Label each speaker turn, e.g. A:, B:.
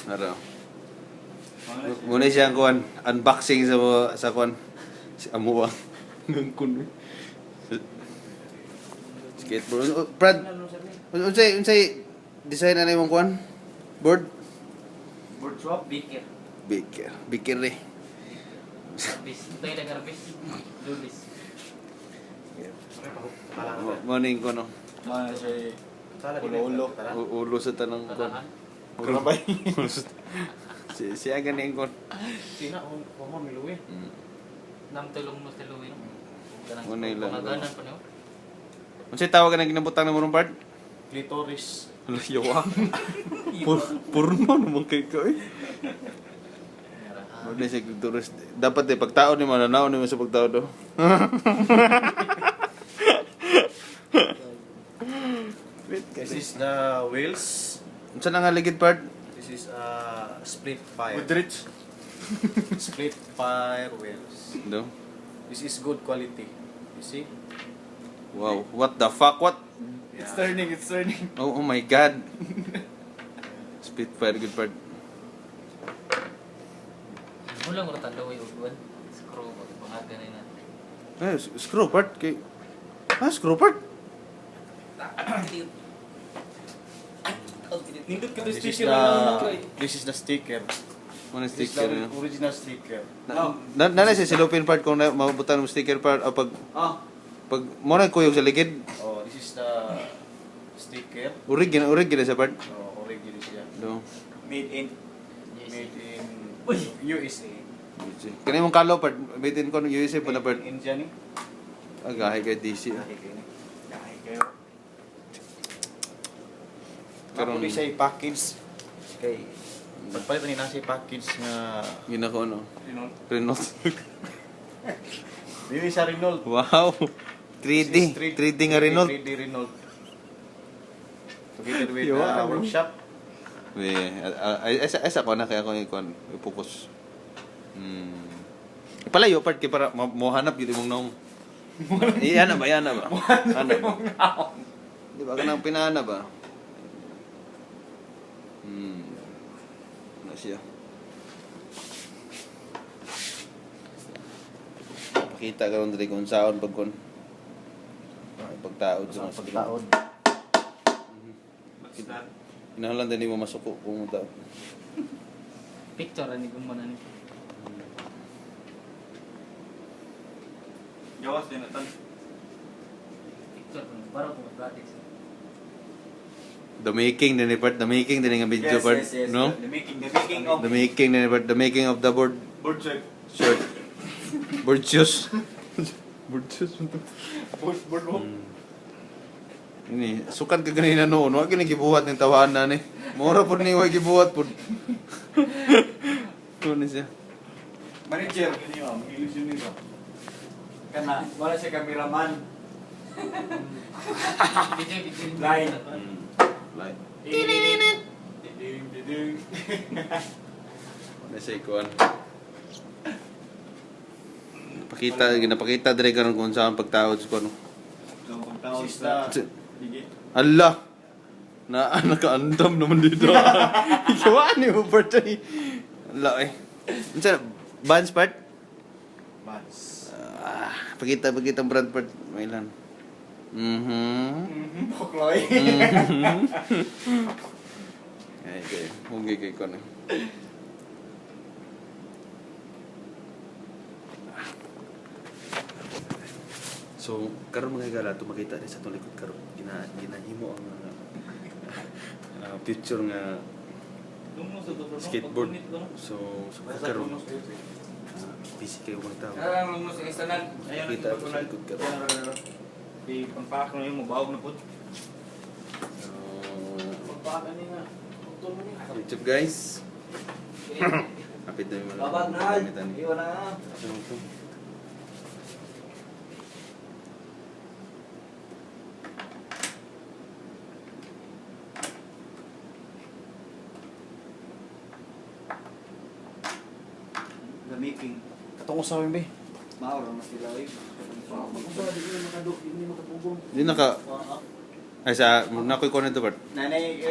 A: Ano? Muna siya kuan unboxing sa kuan si Amuang ng kun. Skateboard. Brad, unsay design na imong kuan? Board?
B: Board swap, beaker.
A: Biker eh.
B: Garbis. Ito yung garbis. Dulis.
A: Morning ko no.
C: Ulo-ulo.
A: Ulo sa tanang kuan.
C: Grabay.
A: Siya ganing kuan.
B: Sina, mo miluwi. Nam tulong mo tiluwi.
A: Muna ilang.
B: Pangaganan pa niyo.
A: Unsay tawag ka na ginabutang na murong part?
C: Clitoris.
A: Yawa. Purno naman kay ko eh. Wala siya tourist. Dapat eh, pagtao ni mananaw ni mo sa pagtao do. Wait,
C: This is the wheels.
A: unsa na nga ligid part?
C: This is split fire.
A: Goodrich.
C: Split fire wheels.
A: Do.
C: This is good quality. You see?
A: Wow, what the fuck? What?
C: Yeah.
D: It's turning.
A: Oh my god. Spitfire good part.
B: Mula mo tanda way ugwan. Screw mo pangagan na.
A: Eh, screw part kay. Screw part.
D: Nindot ka to
C: This is
D: sticker
C: this is the sticker.
A: Ano
C: This is
A: sticker
C: the
A: na?
C: original sticker.
A: Na siya silupin part kung mabutan mo sticker part o pag mo na kuyog sa ligid.
C: Oh, this is the sticker.
A: Urig gina sa part.
C: Oh, original siya.
A: Do.
C: Made in USA.
A: Kani mong kalo part bitin ko ng USA pa na part.
C: In Indian.
A: Agahay kay DC.
C: Gahay kayo.
A: Karon
C: Karon siya i-package kay pagpalit ni nasa i-package nga
A: ginako no. Renault.
C: dili sa Renault.
A: Wow. 3D. 3D nga Renault.
C: 3D Renault. Together with
A: Yawa,
C: workshop.
A: We asa ko na kaya ko ikon i-focus. Ipalayo part kay para mo hanap gyud imong naong. Iyan na ba? Ano ba? Di ba kanang pinana ba? Ano siya? Pakita ka ron dali kung saan pagkon. Pagtaod sa mga
C: Pagtaod.
A: Inahalan din mo masuko kung taod.
B: Picture ani gumana ni.
D: Gawas din atan.
B: Picture para ko practice.
A: The making din part, the making din nga video part, no?
D: The making of
A: The making din part, the making of the board
D: board check.
A: shirt. Board shoes. Board shoes.
D: Board mo.
A: Ini, sukat ka ganina noon. Huwag ka gibuhat ng tawaan na ni. Mura po ni huwag gibuhat po. Ano siya?
D: Manager kini ma'am, illusionist. Kana wala siya cameraman.
B: Video.
D: Line.
A: Like,
D: Ding.
A: ano siya ikuan. Ginapakita dire karon kung saan pagtaod sa kuno.
D: So pagtaon
C: This is
D: sa
C: the
D: digi.
A: Allah! Nakaandam naman dito. Ikaw ni mo birthday. Allah eh. Unsa Vans part?
C: Vans.
A: Pakita ang brand part. Mailan.
D: Pokloy.
A: Okay. Huwag kay ko na. So, karon mga gala makita ni sa itong likod karon ginahimo ang picture nga skateboard. So karon busy kayo mga tao.
D: Karang mo sa istanan.
A: Kita ko sa likod karon.
D: Di pangpak na yung mabawag na pud.
A: So,
D: Pangpak ni nga. Utol mo ni.
A: YouTube guys. Kapit na yung mga
D: Babag na.
A: gamitan.
D: Iwan na.
A: So, ito.
D: The making.
C: Katong usawin ba?
D: Mauro na sila eh.
A: Di naka ay sa nakoy ko nito part.
D: Nanay